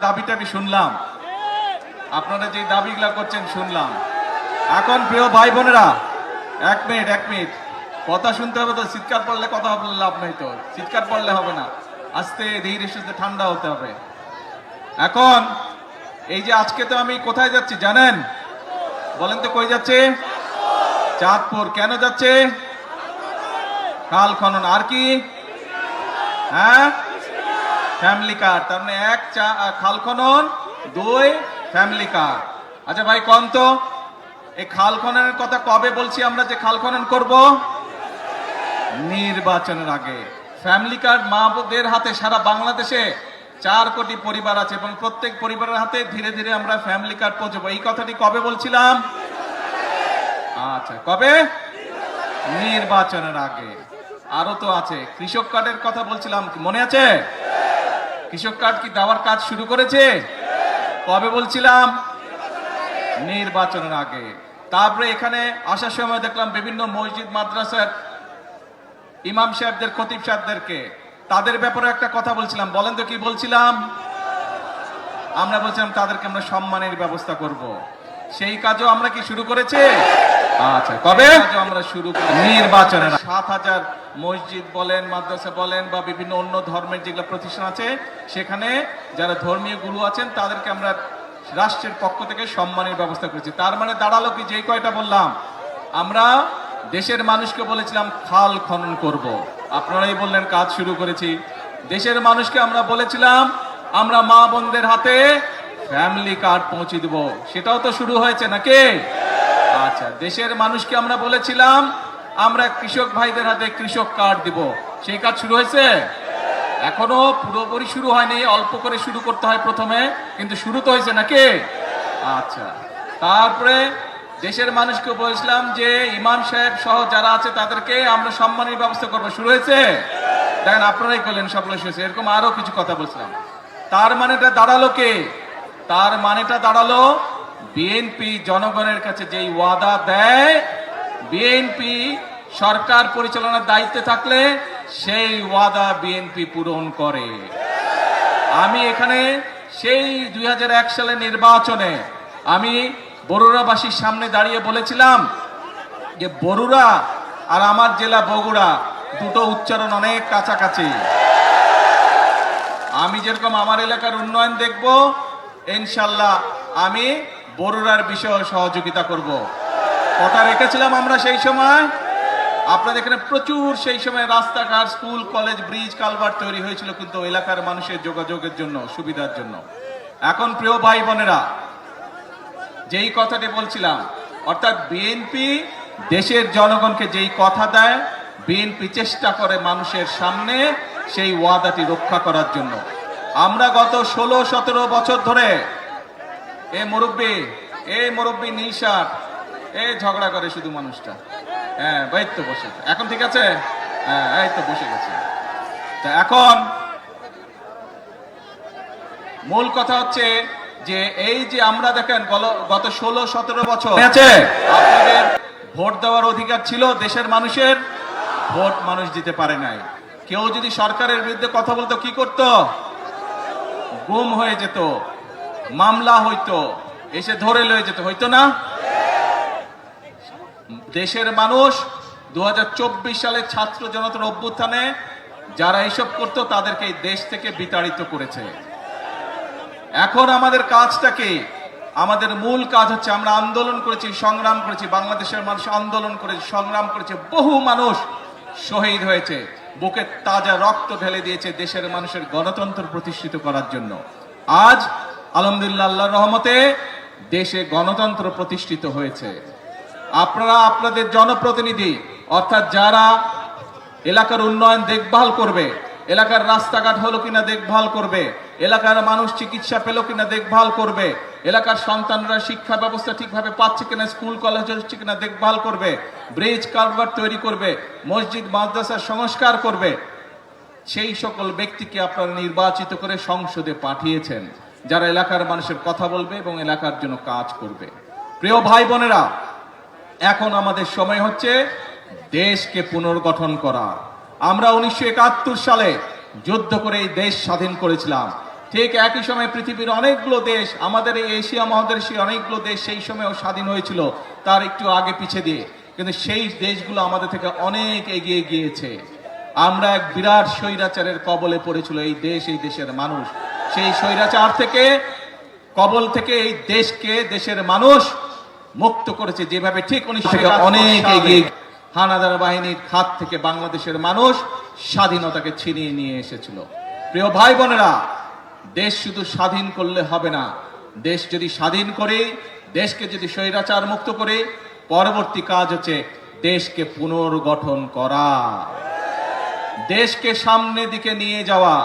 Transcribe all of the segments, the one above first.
দাবিটা আমি শুনলাম, আপনারা যে দাবিগুলা করছেন শুনলাম। এখন প্রিয় ভাই বোনেরা, এক মিনিট কথা শুনতে হবে তো। চিৎকার পড়লে কথা হবে লাভ নাই, তো চিৎকার পড়লে হবে না, আস্তে ধীরে সুস্থে ঠান্ডা হতে হবে। এখন এই যে আজকে তো আমি কোথায় যাচ্ছি জানেন? বলেন তো কই যাচ্ছে? চাঁদপুর। কেন যাচ্ছে? খাল খনন। আর কি? হ্যাঁ, ফ্যামিলি কার্ড। তার মানে এক খাল খনন, দুই ফ্যামিলি কার্ড। আচ্ছা ভাই কোন তো এই খাল খননের কথা কবে বলছি আমরা যে খাল খনন করব? নির্বাচনের আগে। ফ্যামিলি কার্ড মাদের হাতে সারা বাংলাদেশে 4 কোটি পরিবার আছে এবং প্রত্যেক পরিবারের হাতে ধীরে ধীরে আমরা ফ্যামিলি কার্ড পৌঁছবো। এই কথাটি কবে বলছিলাম? আচ্ছা, কবে? নির্বাচনের আগে। আরো তো আছে, কৃষক কার্ডের কথা বলছিলাম, মনে আছে? কৃষক কার্ড কি দেওয়ার কাজ শুরু করেছে? কবে বলছিলাম? নির্বাচনের আগে। তারপরে এখানে আসার সময় দেখলাম বিভিন্ন মসজিদ মাদ্রাসার ইমাম সাহেবদের, খতিব সাহেবদেরকে, তাদের ব্যাপারে একটা কথা বলছিলাম। বলেন তো কি বলছিলাম? আমরা বলছিলাম তাদেরকে আমরা সম্মানের ব্যবস্থা করব। সেই কাজও আমরা কি শুরু করেছি? আচ্ছা, কবে আমরা শুরু করি? নির্বাচনের 7,000 মসজিদ বলেন, মাদ্রাসা বলেন বা বিভিন্ন অন্য ধর্মের যেগুলো প্রতিষ্ঠান আছে, সেখানে যারা ধর্মীয় গুরু আছেন তাদেরকে আমরা রাষ্ট্রের পক্ষ থেকে সম্মানের ব্যবস্থা করেছি। তার মানে দাঁড়ালো কি, যেই কয়টা বললাম, আমরা দেশের মানুষকে বলেছিলাম খাল খনন করব, আপনারাই বললেন কাজ শুরু করেছি। দেশের মানুষকে আমরা বলেছিলাম আমরা মা বোনদের হাতে ফ্যামিলি কার্ড পৌঁছে দেব, সেটাও তো শুরু হয়েছে নাকি? আচ্ছা, দেশের মানুষকে আমরা বলেছিলাম আমরা কৃষক ভাইদের হাতে কৃষক কার্ড দিব, সেই কাজ শুরু হয়েছে? এখনো পুরোপুরি শুরু হয়নি, অল্প করে শুরু করতে হয় প্রথমে, কিন্তু শুরু তো হয়েছে নাকি? আচ্ছা, তারপরে দেশের মানুষকে বলেছিলাম যে ইমাম সাহেব সহ যারা আছে তাদেরকে আমরা সম্মানের ব্যবস্থা করবো, শুরু হয়েছে? দেখেন আপনারাই করলেন, সকলে শুনেছে। এরকম আরো কিছু কথা বলছিলাম। তার মানেটা দাঁড়ালো কে? তার মানেটা দাঁড়ালো বিএনপি জনগণের কাছে যেই ওয়াদা দেয়, বিএনপি সরকার পরিচালনার দায়িত্বে থাকলে সেই ওয়াদা বিএনপি পূরণ করে। আমি এখানে সেই 2001 সালে নির্বাচনে আমি বরুড়াবাসীর সামনে দাঁড়িয়ে বলেছিলাম যে বরুড়া আর আমার জেলা বগুড়া দুটো উচ্চারণ অনেক কাছাকাছি। আমি যেরকম আমার এলাকার উন্নয়ন দেখব, ইনশাল্লাহ আমি বরুড়ার বিষয়ে সহযোগিতা করব। কথা রেখেছিলাম আমরা সেই সময়। আপনাদের এখানে প্রচুর সেই সময় রাস্তাঘাট, স্কুল, কলেজ, ব্রিজ, কালভার্ট তৈরি হয়েছিল, কিন্তু এলাকার মানুষের যোগাযোগের জন্য, সুবিধার জন্য। এখন প্রিয় ভাই বোনেরা, যেই কথাটি বলছিলাম, অর্থাৎ বিএনপি দেশের জনগণকে যেই কথা দেয়, বিএনপি চেষ্টা করে মানুষের সামনে সেই ওয়াদাটি রক্ষা করার জন্য। আমরা গত 16-17 বছর ধরে এই মুরব্বী নীল শার্ট, ঝগড়া করে শুধু মানুষটা। হ্যাঁ, ভাই তো বসে, এখন ঠিক আছে? হ্যাঁ, এই তো বসে গেছে। তা এখন মূল কথা হচ্ছে যে এই যে আমরা দেখেন গত 16-17 বছর আছে, আপনাদের ভোট দেওয়ার অধিকার ছিল দেশের মানুষের, ভোট মানুষ দিতে পারে নাই। কেউ যদি সরকারের বিরুদ্ধে কথা বলতো কি করত? গুম হয়ে যেত, মামলা হইতো, এসে ধরে লয়ে যেত, হইতো না? দেশের মানুষ 2024 সালে ছাত্র জনতার অভ্যুত্থানে যারা এসব করতো তাদেরকে এই দেশ থেকে বিতাড়িত করেছে। এখন আমাদের কাজটা কি? আমাদের মূল কাজ হচ্ছে আমরা আন্দোলন করেছি, সংগ্রাম করেছি, বাংলাদেশের মানুষ আন্দোলন করেছে, সংগ্রাম করেছে, বহু মানুষ শহীদ হয়েছে, বুকে তাজা রক্ত ঢেলে দিয়েছে দেশের মানুষের গণতন্ত্র প্রতিষ্ঠিত করার জন্য। আজ আলহামদুলিল্লাহ, আল্লাহর রহমতে দেশে গণতন্ত্র প্রতিষ্ঠিত হয়েছে। আপনারা আপনাদের জনপ্রতিনিধি, অর্থাৎ যারা এলাকার উন্নয়ন দেখভাল করবে, এলাকার রাস্তাঘাট হলো কিনা দেখভাল করবে, এলাকার মানুষ চিকিৎসা পেল কিনা দেখভাল করবে, এলাকার সন্তানরা শিক্ষা ব্যবস্থা ঠিকভাবে পাচ্ছে কিনা, স্কুল কলেজ হচ্ছে কিনা দেখভাল করবে, ব্রিজ কালভার্ট তৈরি করবে, মসজিদ মাদ্রাসার সংস্কার করবে, সেই সকল ব্যক্তিকে আপনারা নির্বাচিত করে সংসদে পাঠিয়েছেন, যারা এলাকার মানুষের কথা বলবে এবং এলাকার জন্য কাজ করবে। প্রিয় ভাই বোনেরা, এখন আমাদের সময় হচ্ছে দেশকে পুনর্গঠন করা। আমরা 1971 সালে যুদ্ধ করে এই দেশ স্বাধীন করেছিলাম। ঠিক একই সময় পৃথিবীর অনেকগুলো দেশ, আমাদের এই এশিয়া মহাদেশের অনেকগুলো দেশ সেই সময়ও স্বাধীন হয়েছিল, তার একটু আগে পিছে দিয়ে, কিন্তু সেই দেশগুলো আমাদের থেকে অনেক এগিয়ে গিয়েছে। আমরা এক বিরাট স্বৈরাচারের কবলে পড়েছিল এই দেশ, এই দেশের মানুষ। সেই স্বৈরাচার থেকে, কবল থেকে এই দেশকে, দেশের মানুষ মুক্ত করেছে যেভাবে, ঠিক থেকে অনেক এগিয়ে হানাদার বাহিনীর হাত থেকে বাংলাদেশের মানুষ স্বাধীনতাকে ছিনিয়ে নিয়ে এসেছিল। প্রিয় ভাই বোনেরা, দেশ শুধু স্বাধীন করলে হবে না, দেশ যদি স্বাধীন করে, দেশকে যদি স্বৈরাচার মুক্ত করে, পরবর্তী কাজ হচ্ছে দেশকে পুনর্গঠন করা, দেশকে সামনের দিকে নিয়ে যাওয়া,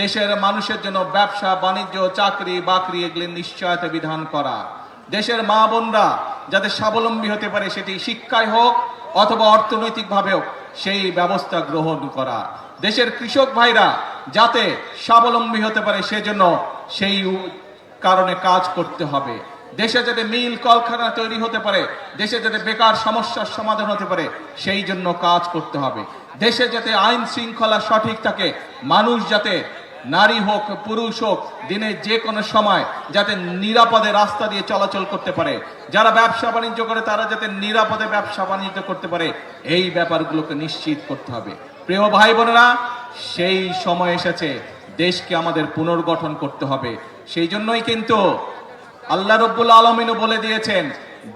দেশের মানুষের জন্য ব্যবসা বাণিজ্য চাকরি বাকরি এগুলি নিশ্চয়তা বিধান করা, দেশের মা বোনরা যাতে স্বাবলম্বী হতে পারে, সেটি শিক্ষায় হোক অথবা অর্থনৈতিকভাবে হোক, সেই ব্যবস্থা গ্রহণ করা, দেশের কৃষক ভাইরা যাতে স্বাবলম্বী হতে পারে সেজন্য সেই কারণে কাজ করতে হবে। দেশে যাতে মিল কলকারখানা তৈরি হতে পারে, দেশে যাতে বেকার সমস্যার সমাধান হতে পারে সেই জন্য কাজ করতে হবে। দেশে যাতে আইন শৃঙ্খলা সঠিক থাকে, মানুষ যাতে নারী হোক পুরুষ হোক দিনের যে কোনো সময় যাতে নিরাপদে রাস্তা দিয়ে চলাচল করতে পারে, যারা ব্যবসা বাণিজ্য করে তারা যাতে নিরাপদে ব্যবসা বাণিজ্য করতে পারে, এই ব্যাপারগুলোকে নিশ্চিত করতে হবে। প্রিয় ভাই বোনেরা, সেই সময় এসেছে, দেশকে আমাদের পুনর্গঠন করতে হবে। সেই জন্যই কিন্তু আল্লাহ রব্বুল আলামিনও বলে দিয়েছেন,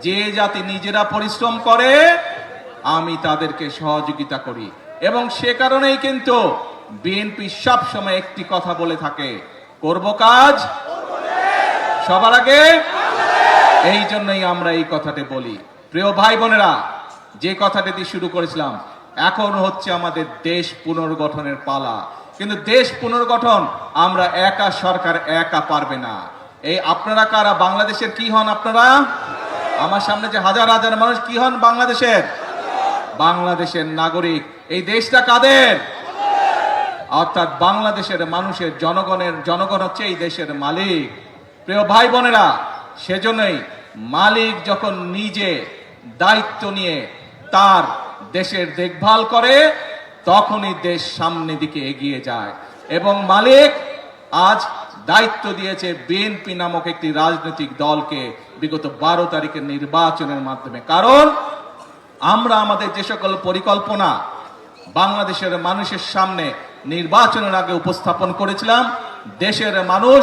যে জাতি নিজেরা পরিশ্রম করে আমি তাদেরকে সহযোগিতা করি। এবং সে কারণেই কিন্তু বিএনপি সব সময় একটি কথা বলে থাকে, করব কাজ সবার আগে। এই জন্যই আমরা এই কথাটি বলি। প্রিয় ভাই বোনেরা, যে কথাটি দিয়ে শুরু করেছিলাম, এখন হচ্ছে আমাদের দেশ পুনর্গঠনের পালা। কিন্তু দেশ পুনর্গঠন আমরা একা, সরকার একা পারবে না। এই আপনারা কারা? বাংলাদেশের কি হন আপনারা? আমার সামনে যে হাজার হাজার মানুষ কি হন? বাংলাদেশের, বাংলাদেশের নাগরিক। এই দেশটা কাদের? অর্থাৎ বাংলাদেশের মানুষের, জনগণ হচ্ছে এই দেশের মালিক। প্রিয় ভাই বোনেরা, সেজন্যই মালিক যখন নিজে দায়িত্ব নিয়ে তার দেশের দেখভাল করে, তখনই দেশ সামনের দিকে এগিয়ে যায়। এবং মালিক আজ দায়িত্ব দিয়েছে বিএনপি নামক একটি রাজনৈতিক দলকে বিগত 12 তারিখের নির্বাচনের মাধ্যমে। কারণ আমরা আমাদের যে সকল পরিকল্পনা বাংলাদেশের মানুষের সামনে নির্বাচনের আগে উপস্থাপন করেছিলাম, দেশের মানুষ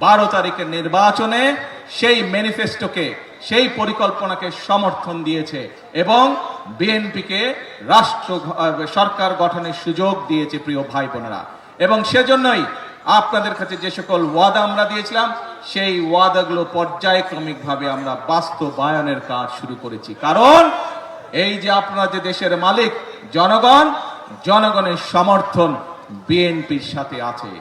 12 তারিখের নির্বাচনে সেই ম্যানিফেস্টোকে, সেই পরিকল্পনাকে সমর্থন দিয়েছে এবং বিএনপিকে সরকার গঠনের সুযোগ দিয়েছে। প্রিয় ভাই বোনেরা, এবং সেজন্যই আপনাদের কাছে যে সকল ওয়াদা আমরা দিয়েছিলাম, সেই ওয়াদাগুলো পর্যায়ক্রমিকভাবে আমরা বাস্তবায়নের কাজ শুরু করেছি। কারণ এই যে আপনারা যে দেশের মালিক জনগণ, জনগণের সমর্থন বিএনপির সাথে আছে।